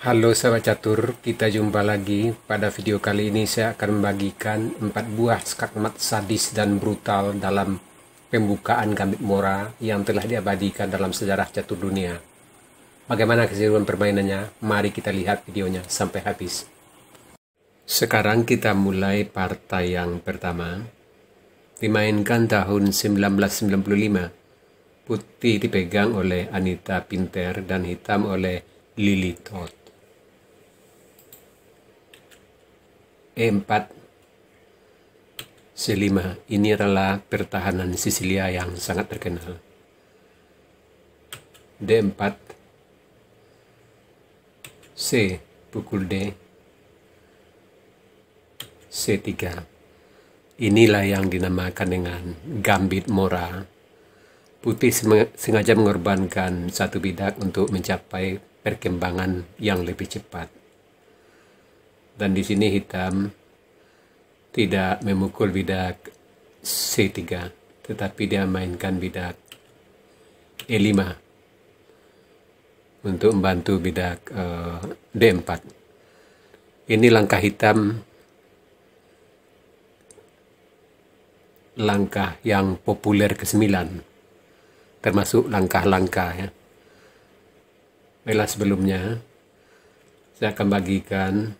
Halo sahabat catur, kita jumpa lagi. Pada video kali ini saya akan membagikan 4 buah skakmat sadis dan brutal dalam pembukaan Gambit Mora yang telah diabadikan dalam sejarah catur dunia. Bagaimana keseruan permainannya? Mari kita lihat videonya sampai habis. Sekarang kita mulai partai yang pertama. Dimainkan tahun 1995. Putih dipegang oleh Anita Pinter dan hitam oleh Lily Todd. E4 C5, ini adalah pertahanan Sisilia yang sangat terkenal. D4 C, pukul D. C3, inilah yang dinamakan dengan Gambit Mora. Putih sengaja mengorbankan satu bidak untuk mencapai perkembangan yang lebih cepat. Dan di sini hitam tidak memukul bidak C3, tetapi dia mainkan bidak E5 untuk membantu bidak D4. Ini langkah hitam, langkah yang populer ke-9, termasuk langkah-langkah ya. Baiklah, sebelumnya saya akan bagikan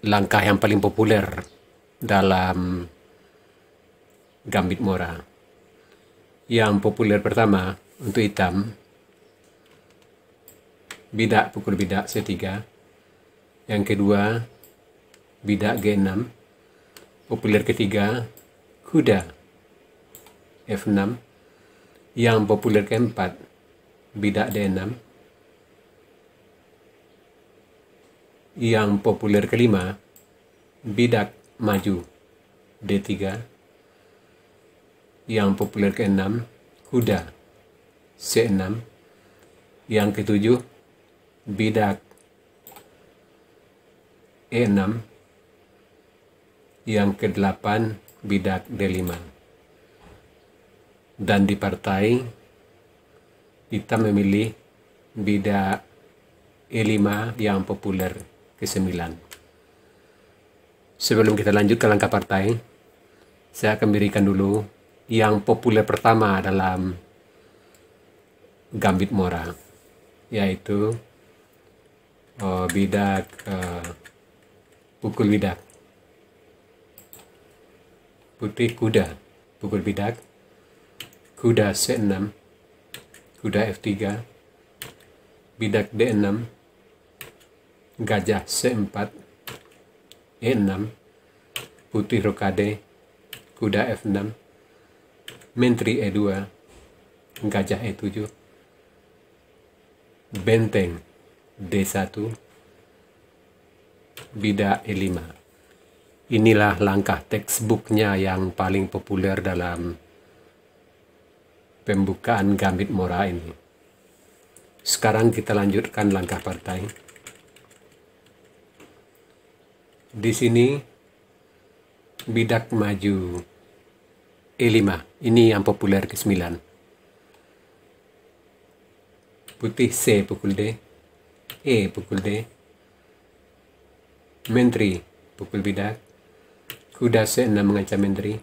langkah yang paling populer dalam Gambit Mora. Yang populer pertama untuk hitam, bidak pukul bidak C3. Yang kedua, bidak G6. Populer ketiga, kuda F6. Yang populer keempat, bidak D6. Yang populer kelima, bidak maju D3. Yang populer keenam, kuda C6. Yang ketujuh, bidak E6. Yang kedelapan, bidak D5. Dan di partai kita memilih bidak E5 yang populer ke-9. Sebelum kita lanjut ke langkah partai, saya akan berikan dulu yang populer pertama dalam Gambit Mora, yaitu bidak pukul bidak. Putih kuda pukul bidak, kuda C6, kuda F3, bidak D6, gajah C4, E6, putih rokade, kuda F6, menteri E2, gajah E7, benteng D1, bidak E5. Inilah langkah textbooknya yang paling populer dalam pembukaan Gambit Mora ini. Sekarang kita lanjutkan langkah partai. Di sini bidak maju E5, ini yang populer ke-9. Putih C pukul D, E pukul D, menteri pukul bidak, kuda C6 mengancam menteri,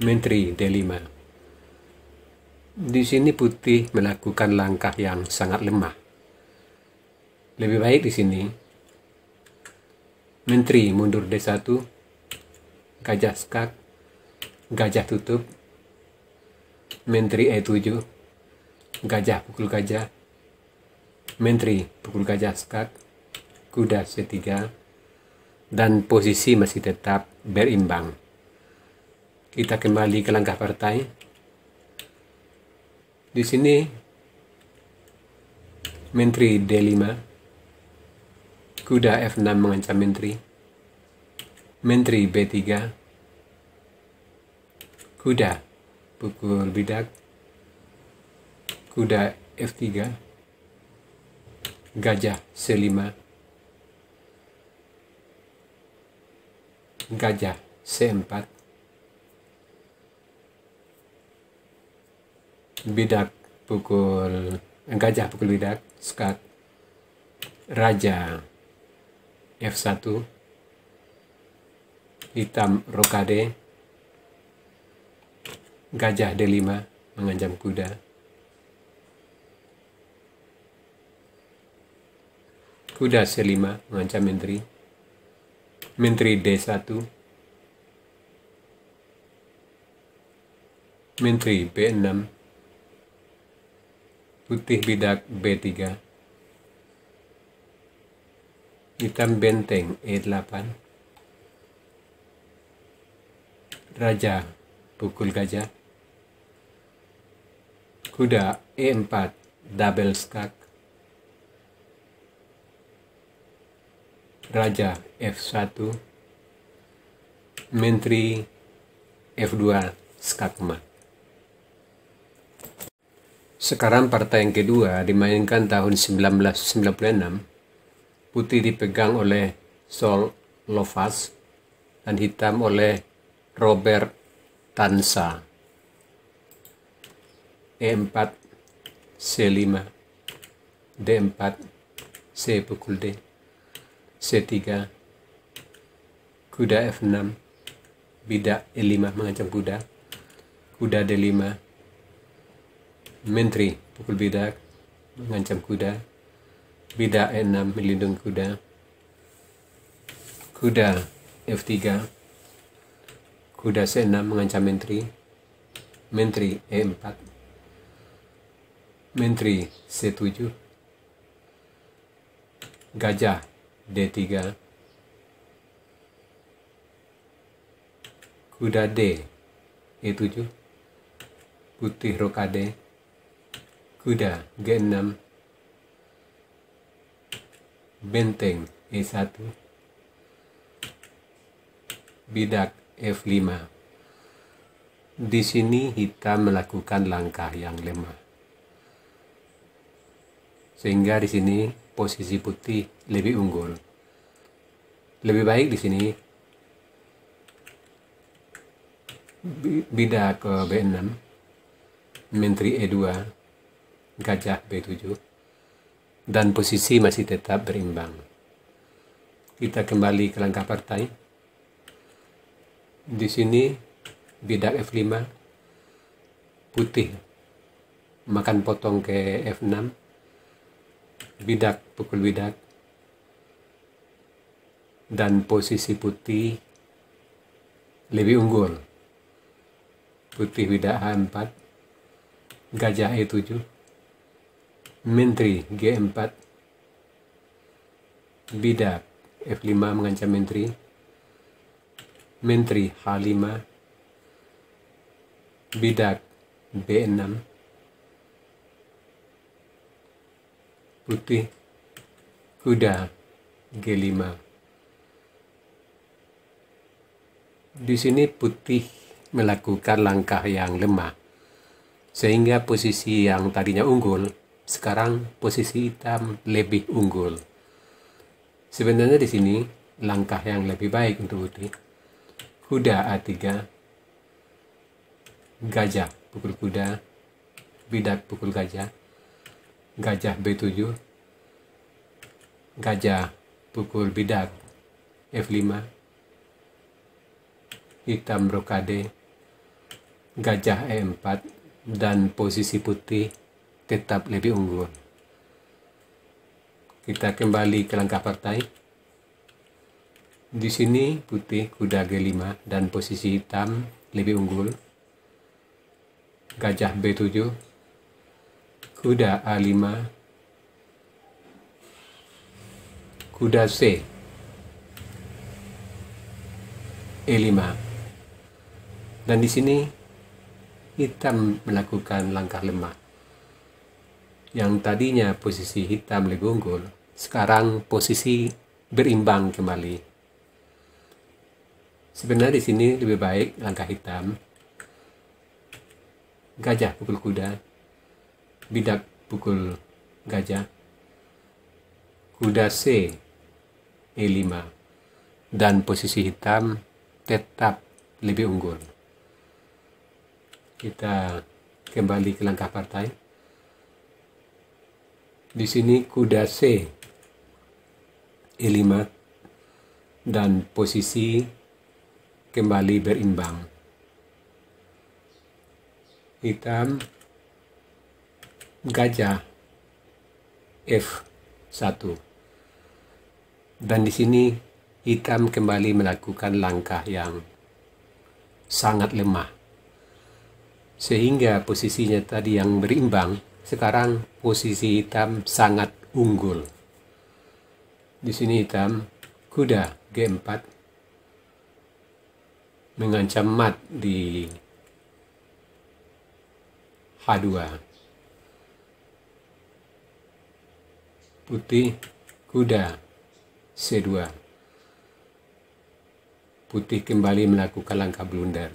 menteri D5. Di sini putih melakukan langkah yang sangat lemah. Lebih baik di sini menteri mundur D1, gajah skak, gajah tutup, menteri E7, gajah pukul gajah, menteri pukul gajah skak, kuda C3, dan posisi masih tetap berimbang. Kita kembali ke langkah partai. Di sini menteri D5, kuda F6 mengancam menteri, menteri B3, kuda pukul bidak, kuda F3, gajah C5, gajah C4, bidak gajah pukul bidak, skak. Raja F1, hitam rokade, gajah D5 mengancam kuda, kuda C5 mengancam menteri, menteri D1, menteri B6, putih bidak B3, hitam benteng E8, raja pukul gajah, kuda E4 double skak, raja F1, menteri F2 skak mat. Sekarang partai yang kedua dimainkan tahun 1996. Putih dipegang oleh Sol Lovas dan hitam oleh Robert Tansa. E4, C5, D4, C pukul D, C3, kuda F6, bidak E5 mengancam kuda, kuda D5, menteri pukul bidak mengancam kuda, bidak E6 melindungi kuda, kuda F3, kuda C6 mengancam menteri, menteri E4, menteri C7, gajah D3, kuda D E7, putih rokade, kuda G6, benteng E1, bidak F5. Di sini hitam melakukan langkah yang lemah, sehingga di sini posisi putih lebih unggul. Lebih baik di sini bidak ke B6, menteri E2, gajah B7. Dan posisi masih tetap berimbang. Kita kembali ke langkah partai. Di sini bidak F5, putih makan potong ke F6, bidak pukul bidak, dan posisi putih lebih unggul. Putih bidak H4, gajah E7, menteri G4, bidak F5 mengancam menteri, menteri H5, bidak B6, putih, kuda G5. Di sini putih melakukan langkah yang lemah, sehingga posisi yang tadinya unggul sekarang posisi hitam lebih unggul. Sebenarnya di sini langkah yang lebih baik untuk putih. Kuda A3, gajah pukul kuda, bidak pukul gajah, gajah B7, gajah pukul bidak F5, hitam rokade, gajah E4, dan posisi putih tetap lebih unggul. Kita kembali ke langkah partai. Di sini putih kuda G5 dan posisi hitam lebih unggul. Gajah B7, kuda A5, kuda C, E5. Dan di sini hitam melakukan langkah lemah. Yang tadinya posisi hitam lebih unggul, sekarang posisi berimbang kembali. Sebenarnya di sini lebih baik langkah hitam. Gajah pukul kuda, bidak pukul gajah, kuda C, E5, dan posisi hitam tetap lebih unggul. Kita kembali ke langkah partai. Di sini kuda C E5 dan posisi kembali berimbang. Hitam gajah F1. Dan di sini hitam kembali melakukan langkah yang sangat lemah. Sehingga posisinya tadi yang berimbang, sekarang posisi hitam sangat unggul. Di sini hitam kuda G4 mengancam mat di H2. Putih kuda C2. Putih kembali melakukan langkah blunder.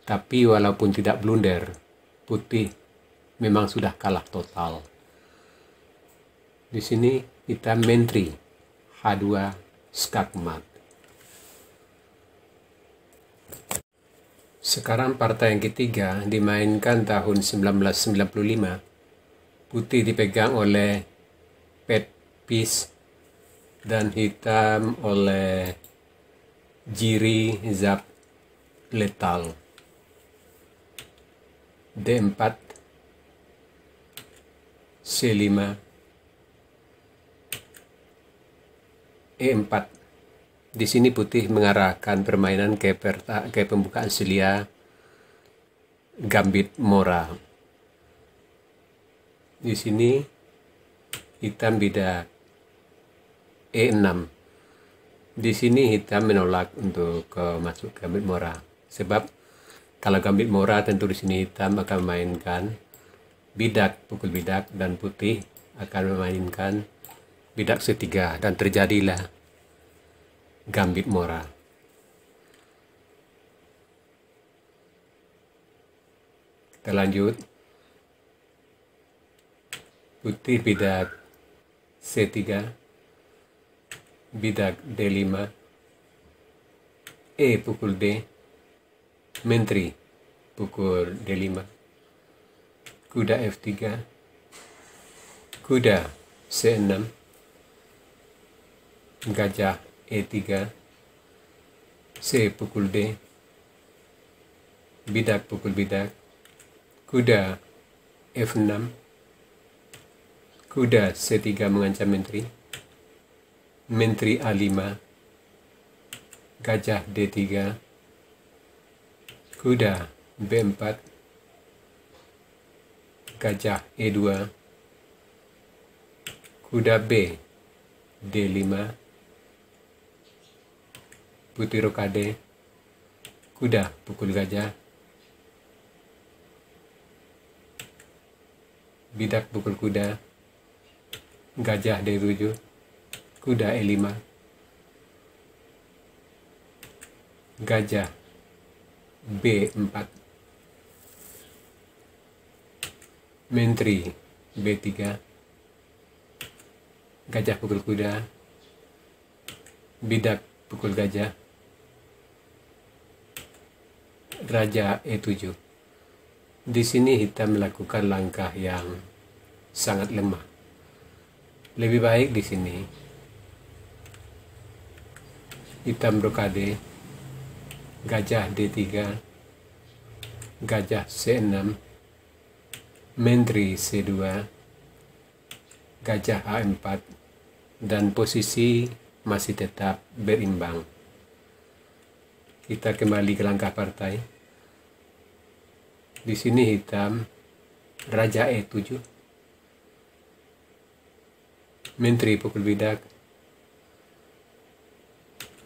Tapi walaupun tidak blunder, putih memang sudah kalah total. Di sini hitam menteri H2 skakmat. Sekarang partai yang ketiga dimainkan tahun 1995. Putih dipegang oleh Pet Piece dan hitam oleh Jiri Zap Letal. D4 C5 E4. Di sini putih mengarahkan permainan ke pembukaan Celia Gambit Mora. Di sini hitam bidak E6. Di sini hitam menolak untuk masuk Gambit Mora. Sebab kalau Gambit Mora tentu di sini hitam akan memainkan bidak, pukul bidak, dan putih akan memainkan bidak C3 dan terjadilah Gambit Mora. Kita lanjut. Putih bidak C3, bidak D5, E pukul D, menteri pukul D5, kuda F3, kuda C6, gajah E3, C pukul D, bidak pukul bidak, kuda F6, kuda C3 mengancam menteri, menteri A5, gajah D3, kuda B4, gajah E2, kuda B D5, putih rokade, kuda pukul gajah, bidak pukul kuda, gajah D7, kuda E5, gajah B4, menteri B3, gajah pukul kuda, bidak pukul gajah, raja E7. Di sini hitam melakukan langkah yang sangat lemah. Lebih baik di sini hitam rokade, gajah D3, gajah C6, menteri C2, gajah A4, dan posisi masih tetap berimbang. Kita kembali ke langkah partai. Di sini hitam raja E7, menteri pukul bidak,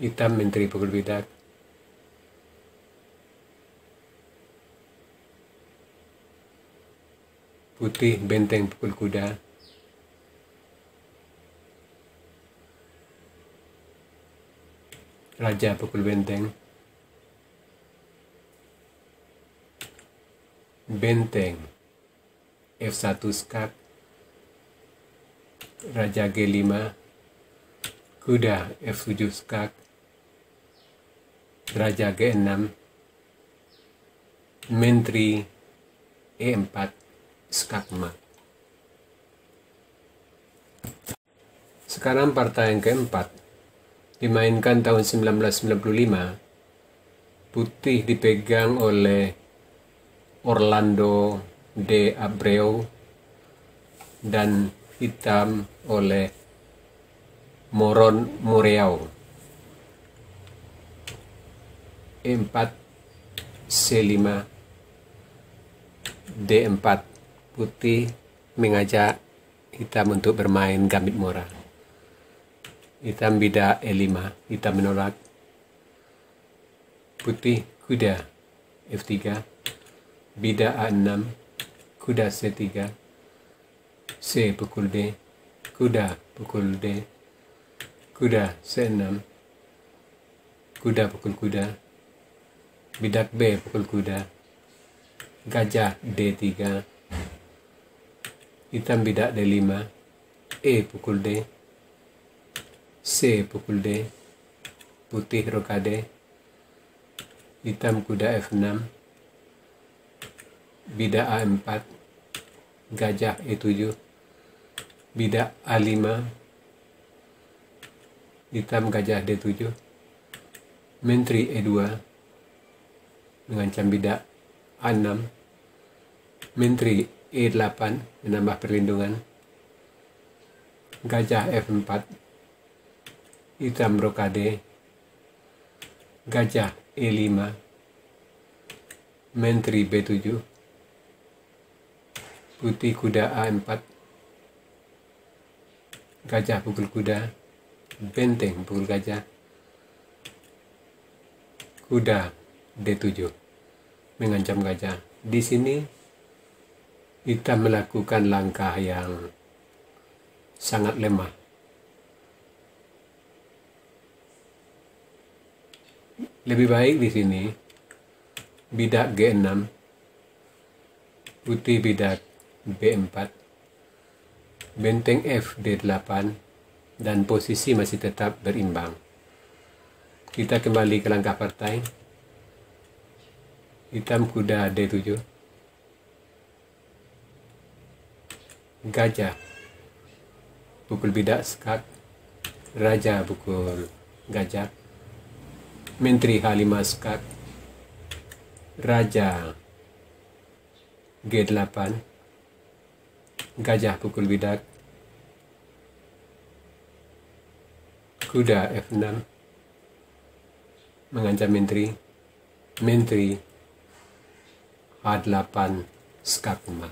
hitam menteri pukul bidak, putih benteng pukul kuda, raja pukul benteng, benteng F1 skak, raja G5, kuda F7 skak, raja G6, menteri E4 skakmat. Sekarang partai yang keempat, dimainkan tahun 1995. Putih dipegang oleh Orlando de Abreu dan hitam oleh Moron Moreau. E4, C5, D4. Putih mengajak hitam untuk bermain gambit mora. Hitam bidak E5, hitam menolak. Putih kuda F3, bidak A6, kuda C3, C pukul D, kuda pukul D, kuda C6, kuda pukul kuda, bidak B pukul kuda, gajah D3, hitam bidak D5, E pukul D, C pukul D, putih rokade, hitam kuda F6, bidak A4, gajah E7, bidak A5, hitam gajah D7, menteri E2, mengancam bidak A6, menteri E8, menambah perlindungan, gajah F4, hitam rokade, gajah E5, menteri B7, putih kuda A4, gajah pukul kuda, benteng pukul gajah, kuda D7, mengancam gajah. Di sini kita melakukan langkah yang sangat lemah. Lebih baik di sini bidak G6, putih bidak B4, benteng F D8, dan posisi masih tetap berimbang. Kita kembali ke langkah partai. Hitam kuda D7, gajah pukul bidak skak, raja pukul gajah, menteri H5 skak, raja G8, gajah pukul bidak, kuda F6, mengancam menteri, menteri H8 skak mat.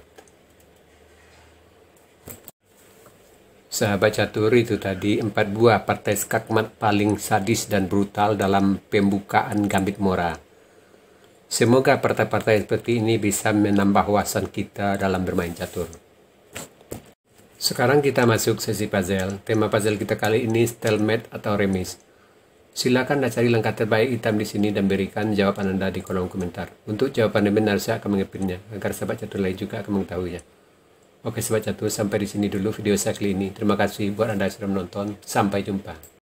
Sahabat catur, itu tadi 4 buah partai skakmat paling sadis dan brutal dalam pembukaan gambit mora. Semoga partai-partai seperti ini bisa menambah wawasan kita dalam bermain catur. Sekarang kita masuk sesi puzzle. Tema puzzle kita kali ini stalemate atau remis. Silakan cari langkah terbaik hitam di sini dan berikan jawaban Anda di kolom komentar. Untuk jawaban yang benar saya akan mengepinnya agar sahabat catur lain juga akan mengetahuinya. Oke sahabat catur, sampai di sini dulu video saya kali ini. Terima kasih buat Anda yang sudah menonton. Sampai jumpa.